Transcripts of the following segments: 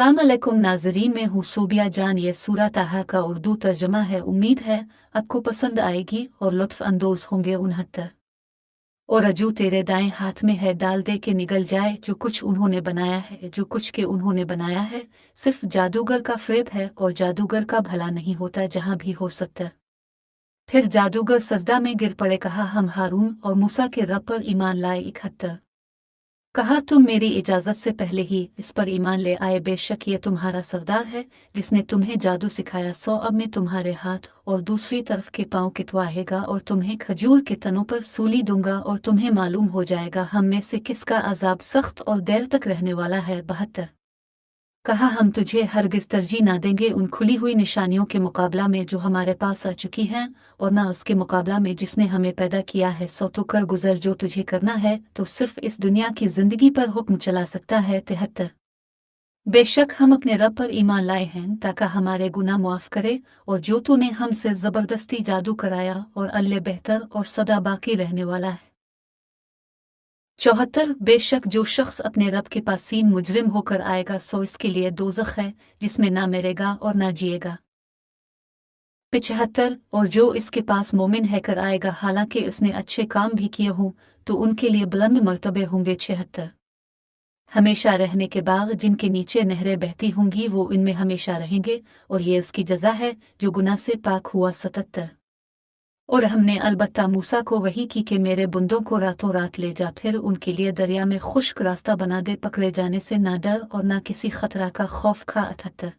अस्सलाम अलैकुम नाजरीन, में हूँ सूबिया जान। ये सूरह ताहा का उर्दू तर्जमा है। उम्मीद है आपको पसंद आएगी और लुत्फ अंदोज होंगे। 69 और अजू तेरे दाएं हाथ में है, डाल दे के निगल जाए जो कुछ उन्होंने बनाया है। जो कुछ के उन्होंने बनाया है सिर्फ जादूगर का फ़रेब है, और जादूगर का भला नहीं होता जहाँ भी हो सकता। फिर जादूगर सजदा में गिर पड़े, कहा हम हारून और मूसा के रब पर ईमान लाए। 71 कहा तुम मेरी इजाज़त से पहले ही इस पर ईमान ले आए, बेशक ये तुम्हारा सरदार है जिसने तुम्हें जादू सिखाया। सो अब मैं तुम्हारे हाथ और दूसरी तरफ के पांव किटवाएगा और तुम्हें खजूर के तनों पर सूली दूंगा, और तुम्हें मालूम हो जाएगा हम में से किसका अजाब सख्त और देर तक रहने वाला है। 72 कहा हम तुझे हरगिज तरजीह ना देंगे उन खुली हुई निशानियों के मुकाबला में जो हमारे पास आ चुकी हैं, और ना उसके मुकाबला में जिसने हमें पैदा किया है। सो तो कर गुजर जो तुझे करना है, तो सिर्फ इस दुनिया की जिंदगी पर हुक्म चला सकता है। 73 बेशक हम अपने रब पर ईमान लाए हैं ताकि हमारे गुनाह मुआफ करे, और जो तूने हमसे जबरदस्ती जादू कराया, और अल्लाह बेहतर और सदा बाकी रहने वाला है। 74 बेशक जो शख्स अपने रब के पासीन मुजरिम होकर आएगा, सो इसके लिए दोज़ख है जिसमें ना मरेगा और ना जिएगा। 75 और जो इसके पास मोमिन है कर आएगा हालांकि इसने अच्छे काम भी किए हों, तो उनके लिए बुलंद मर्तबे होंगे। 76 हमेशा रहने के बाग जिनके नीचे नहरें बहती होंगी, वो इनमें हमेशा रहेंगे, और ये उसकी जजा है जो गुनाह से पाक हुआ। 77 और हमने अलबत्ता मूसा को वही की कि मेरे बंदों को रातों रात ले जा, फिर उनके लिए दरिया में खुश्क रास्ता बना दे, पकड़े जाने से ना डर और ना किसी खतरा का खौफ खा। 78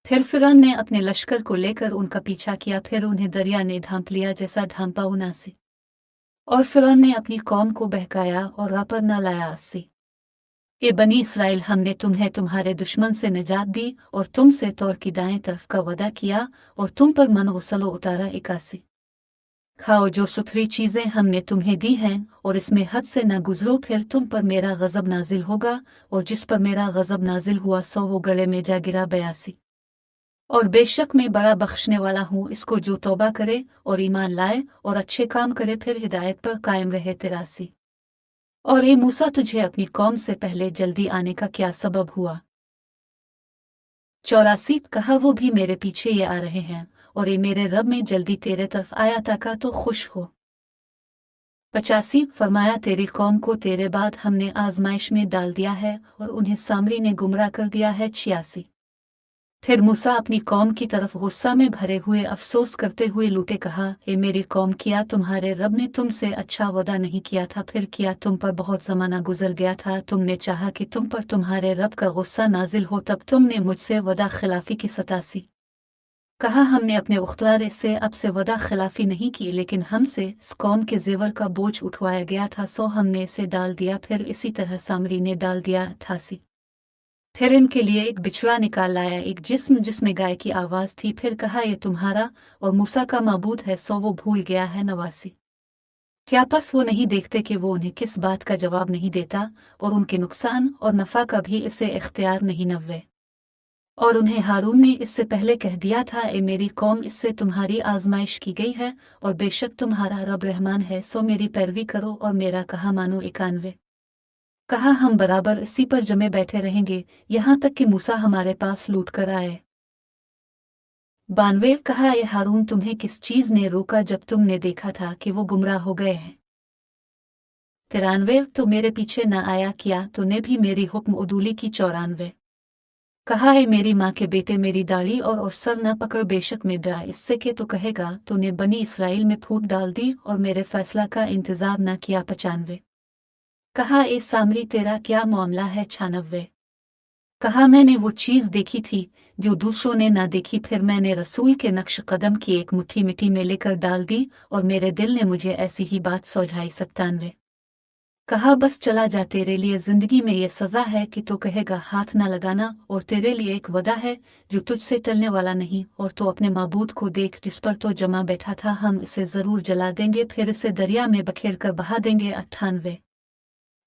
फिर फिरौन ने अपने लश्कर को लेकर उनका पीछा किया, फिर उन्हें दरिया ने ढांप लिया जैसा ढांपा उना से, और फिरौन ने अपनी कौम को बहकाया और राह पर न लाया। 80 ये बनी इसराइल, हमने तुम्हें तुम्हारे दुश्मन से निजात दी और तुमसे तौर की दाएं तरफ का वादा किया, और तुम पर मन वसलो उतारा। 81 खाओ जो सुथरी चीजें हमने तुम्हें दी हैं, और इसमें हद से न गुजरो, फिर तुम पर मेरा गजब नाजिल होगा, और जिस पर मेरा गजब नाजिल हुआ सो वो गले में जा गिरा। 82 और बेशक मैं बड़ा बख्शने वाला हूँ इसको जो तौबा करे और ईमान लाए और अच्छे काम करे, फिर हिदायत पर कायम रहे। 83 और ये मूसा तुझे अपनी कौम से पहले जल्दी आने का क्या सबब हुआ। 84 कहा वो भी मेरे पीछे ये आ रहे हैं, और ये मेरे रब में जल्दी तेरे तरफ आया ताका तो खुश हो। 85 फरमाया तेरी कौम को तेरे बाद हमने आजमाइश में डाल दिया है, और उन्हें सामरी ने गुमराह कर दिया है। 86 फिर मूसा अपनी कौम की तरफ गुस्सा में भरे हुए अफसोस करते हुए लूटे, कहा ए मेरी कौम, किया तुम्हारे रब ने तुमसे अच्छा वादा नहीं किया था, फिर किया तुम पर बहुत ज़माना गुजर गया था, तुमने चाहा कि तुम पर तुम्हारे रब का गुस्सा नाजिल हो, तब तुमने मुझसे वदा खिलाफी की। 87 कहा हमने अपने उख्तियार से अब से वदा खिलाफी नहीं की, लेकिन हमसे इस कौम के जेवर का बोझ उठवाया गया था, सो हमने इसे डाल दिया, फिर इसी तरह सामरी ने डाल दिया। 88 फिर इनके लिए एक बिछड़ा निकाल लाया, एक जिस्म जिसमें गाय की आवाज़ थी, फिर कहा यह तुम्हारा और मूसा का माबूद है, सो वो भूल गया है। 89 क्या पस वो नहीं देखते कि वो उन्हें किस बात का जवाब नहीं देता, और उनके नुकसान और नफ़ा का भी इसे इख्तियार नहीं। 90 और उन्हें हारून ने इससे पहले कह दिया था, ए मेरी कौम, इससे तुम्हारी आजमाइश की गई है, और बेशक तुम्हारा रब रहमान है, सो मेरी पैरवी करो और मेरा कहा मानो। 91 कहा हम बराबर इसी पर जमे बैठे रहेंगे यहाँ तक कि मूसा हमारे पास लौट कर आए। 92 कहा ये हारून, तुम्हें किस चीज ने रोका जब तुमने देखा था कि वो गुमराह हो गए हैं। 93 तो मेरे पीछे न आया किया तूने भी मेरी हुक्म उदूली की। 94 कहा है मेरी माँ के बेटे, मेरी दाढ़ी और सर न पकड़, बेशक में डरा इससे कि तो कहेगा तूने बनी इसराइल में फूट डाल दी और मेरे फैसला का इंतजार न किया। 95 कहा ए सामरी, तेरा क्या मामला है। 96 कहा मैंने वो चीज देखी थी जो दूसरों ने ना देखी, फिर मैंने रसूल के नक्श कदम की एक मुट्ठी मिट्टी में लेकर डाल दी, और मेरे दिल ने मुझे ऐसी ही बात सुझाई। 97 कहा बस चला जा, तेरे लिए जिंदगी में ये सजा है कि तो कहेगा हाथ ना लगाना, और तेरे लिए एक वदा है जो तुझसे टलने वाला नहीं, और तो अपने माबूद को देख जिस पर तो जमा बैठा था, हम इसे जरूर जला देंगे, फिर इसे दरिया में बखेर कर बहा देंगे। 98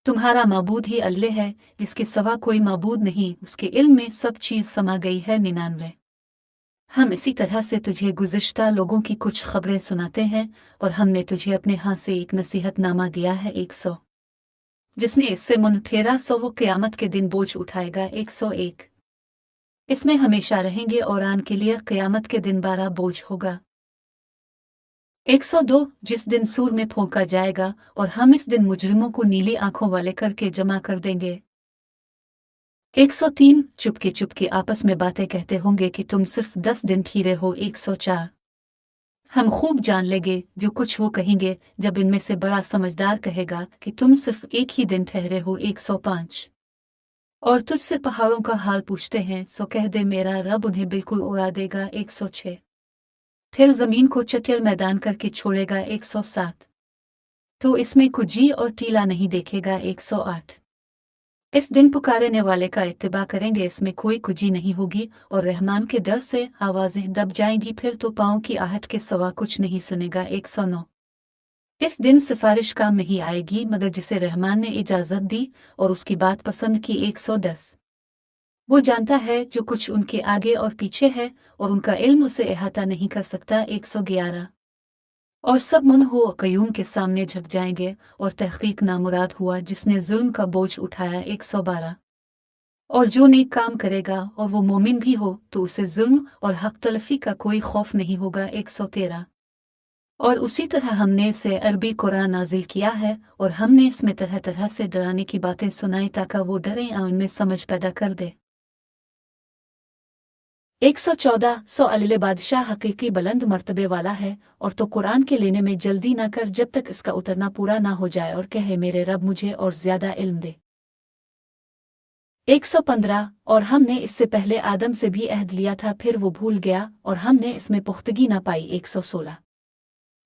तुम्हारा माबूद ही अल्लाह है, जिसके सवा कोई माबूद नहीं, उसके इल्म में सब चीज़ समा गई है। 99 हम इसी तरह से तुझे गुज़िश्ता लोगों की कुछ खबरें सुनाते हैं, और हमने तुझे अपने हाथ से एक नसीहतनामा दिया है। 100 जिसने इससे मुंह फेरा सो वो क़यामत के दिन बोझ उठाएगा। 101 इसमें हमेशा रहेंगे और आन के लिए क़यामत के दिन बड़ा बोझ होगा। 102 जिस दिन सूर में फूंका जाएगा और हम इस दिन मुजरिमों को नीली आंखों वाले करके जमा कर देंगे। 103 चुपके चुपके आपस में बातें कहते होंगे कि तुम सिर्फ 10 दिन ठहरे हो। 104 हम खूब जान लेंगे जो कुछ वो कहेंगे जब इनमें से बड़ा समझदार कहेगा कि तुम सिर्फ एक ही दिन ठहरे हो। 105 और तुझसे पहाड़ों का हाल पूछते हैं सो कह दे मेरा रब उन्हें बिल्कुल उड़ा देगा। 106 फिर जमीन को चटियल मैदान करके छोड़ेगा। 107 तो इसमें कुजी और टीला नहीं देखेगा। 108 इस दिन पुकारने वाले का इत्तिबा करेंगे, इसमें कोई कुजी नहीं होगी और रहमान के डर से आवाजें दब जाएंगी, फिर तो पाँव की आहट के सिवा कुछ नहीं सुनेगा। 109 इस दिन सिफारिश काम नहीं आएगी मगर जिसे रहमान ने इजाज़त दी और उसकी बात पसंद की। 110 वो जानता है जो कुछ उनके आगे और पीछे है और उनका इल्म उसे अहाता नहीं कर सकता। 111 और सब मुन हो कयूम के सामने झुक जाएंगे और तहकीक नामुराद हुआ जिसने जुल्म का बोझ उठाया। 112 और जो नेक काम करेगा और वो मोमिन भी हो तो उसे जुल्म और हक तलफी का कोई खौफ नहीं होगा। 113 और उसी तरह हमने इसे अरबी कुरान नाजिल किया है और हमने इसमें तरह तरह से डराने की बातें सुनाई ताकि वो डरें और उनमें समझ पैदा कर दे। 114 सो अलिले बादशाह हकीकी बुलंद मर्तबे वाला है और तो कुरान के लेने में जल्दी ना कर जब तक इसका उतरना पूरा ना हो जाए और कहे मेरे रब मुझे और ज्यादा इल्म दे। 115 और हमने इससे पहले आदम से भी अहद लिया था फिर वो भूल गया और हमने इसमें पुख्तगी ना पाई। 116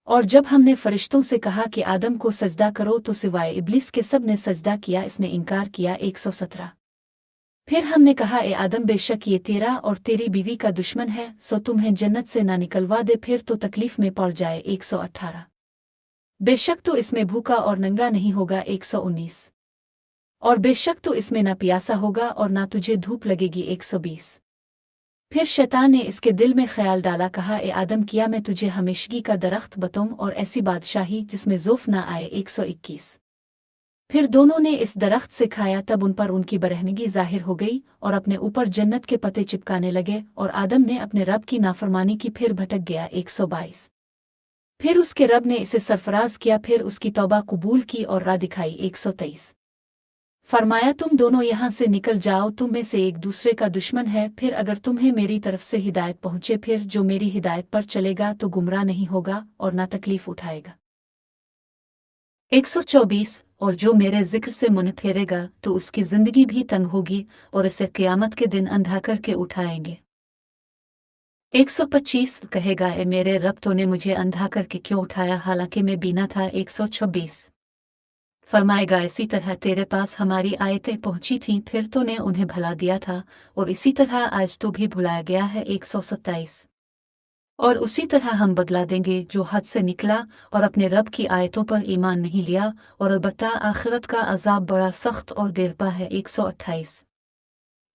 और जब हमने फरिश्तों से कहा कि आदम को सजदा करो तो सिवाय इब्लिस के सब ने सजदा किया, इसने इनकार किया। 117 फिर हमने कहा ए आदम बेशक ये तेरा और तेरी बीवी का दुश्मन है सो तुम्हें जन्नत से ना निकलवा दे फिर तो तकलीफ में पड़ जाए। 118 बेशक तो इसमें भूखा और नंगा नहीं होगा। 119 और बेशक तो इसमें ना प्यासा होगा और ना तुझे धूप लगेगी। 120 फिर शैतान ने इसके दिल में ख्याल डाला, कहा ए आदम किया मैं तुझे हमेशगी का दरख्त बताऊं और ऐसी बादशाही जिसमें ज़ुल्फ ना आए। 121 फिर दोनों ने इस दरख्त से खाया तब उन पर उनकी बरहनगी जाहिर हो गई और अपने ऊपर जन्नत के पते चिपकाने लगे और आदम ने अपने रब की नाफरमानी की फिर भटक गया। 122 फिर उसके रब ने इसे सरफराज किया फिर उसकी तौबा कबूल की और राह दिखाई। 123 फरमाया तुम दोनों यहाँ से निकल जाओ, तुम में से एक दूसरे का दुश्मन है, फिर अगर तुम्हें मेरी तरफ से हिदायत पहुँचे फिर जो मेरी हिदायत पर चलेगा तो गुमराह नहीं होगा और ना तकलीफ उठाएगा। 124 और जो मेरे जिक्र से मुँह फेरेगा तो उसकी जिंदगी भी तंग होगी और इसे क़यामत के दिन अंधा करके उठाएंगे। 125 कहेगा ए मेरे रब तूने मुझे अंधा करके क्यों उठाया हालांकि मैं बीना था। 126 फरमाएगा इसी तरह तेरे पास हमारी आयतें पहुंची थीं फिर तूने उन्हें भुला दिया था और इसी तरह आज तो भी भुलाया गया है। 127 और उसी तरह हम बदला देंगे जो हद से निकला और अपने रब की आयतों पर ईमान नहीं लिया और अलबत्ता आखिरत का अजाब बड़ा सख्त और देरपा है। 128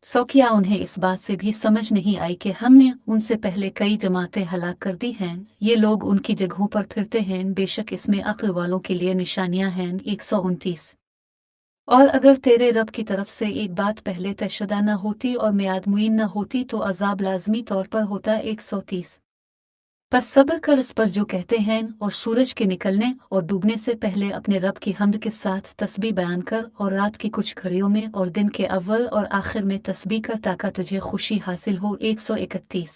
सो क्या उन्हें इस बात से भी समझ नहीं आई कि हमने उनसे पहले कई जमातें हलाक कर दी हैं, ये लोग उनकी जगहों पर फिरते हैं, बेशक इसमें अक्ल वालों के लिए निशानियां हैं। 129 और अगर तेरे रब की तरफ से एक बात पहले तयशुदा न होती और मियाद मुयन न होती तो अजाब लाजमी तौर पर होता। 130 बस सब्र कर इस पर जो कहते हैं और सूरज के निकलने और डूबने से पहले अपने रब की हम्द के साथ तस्बीह बयान कर और रात की कुछ घड़ियों में और दिन के अव्वल और आखिर में तस्बीह कर ताकि तुझे खुशी हासिल हो। 131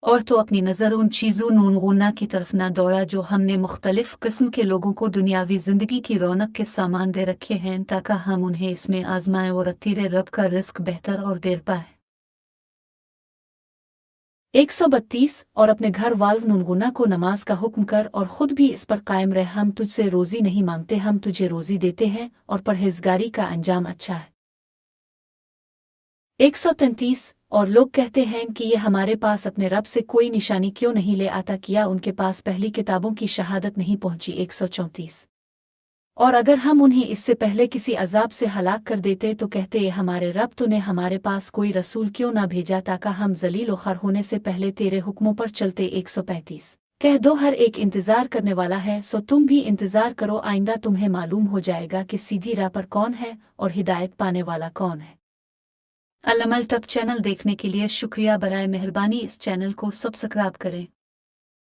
और तो अपनी नज़र उन चीज़ों नूनगुना की तरफ ना दौड़ा जो हमने मुख्तलिफ किस्म के लोगों को दुनियावी ज़िंदगी की रौनक के सामान दे रखे हैं ताकि हम उन्हें इसमें आजमाएं और तेरे रब का रिस्क बेहतर और देर पाए। 132 और अपने घर वाल नुनगुना को नमाज का हुक्म कर और ख़ुद भी इस पर कायम रह, हम तुझसे रोज़ी नहीं मांगते, हम तुझे रोज़ी देते हैं और परहेजगारी का अंजाम अच्छा है। 133 और लोग कहते हैं कि ये हमारे पास अपने रब से कोई निशानी क्यों नहीं ले आता, किया उनके पास पहली किताबों की शहादत नहीं पहुंची। 134 और अगर हम उन्हें इससे पहले किसी अजाब से हलाक कर देते तो कहते ये हमारे रब तूने हमारे पास कोई रसूल क्यों ना भेजा ताकि हम जलील व खर होने से पहले तेरे हुक्मों पर चलते। 135 कह दो हर एक इंतज़ार करने वाला है सो तुम भी इंतज़ार करो, आइंदा तुम्हें मालूम हो जाएगा कि सीधी राह पर कौन है और हिदायत पाने वाला कौन है। علمل ٹب چینل دیکھنے کے لیے شکریہ، برائے مہربانی اس چینل کو سبسکرائب کریں۔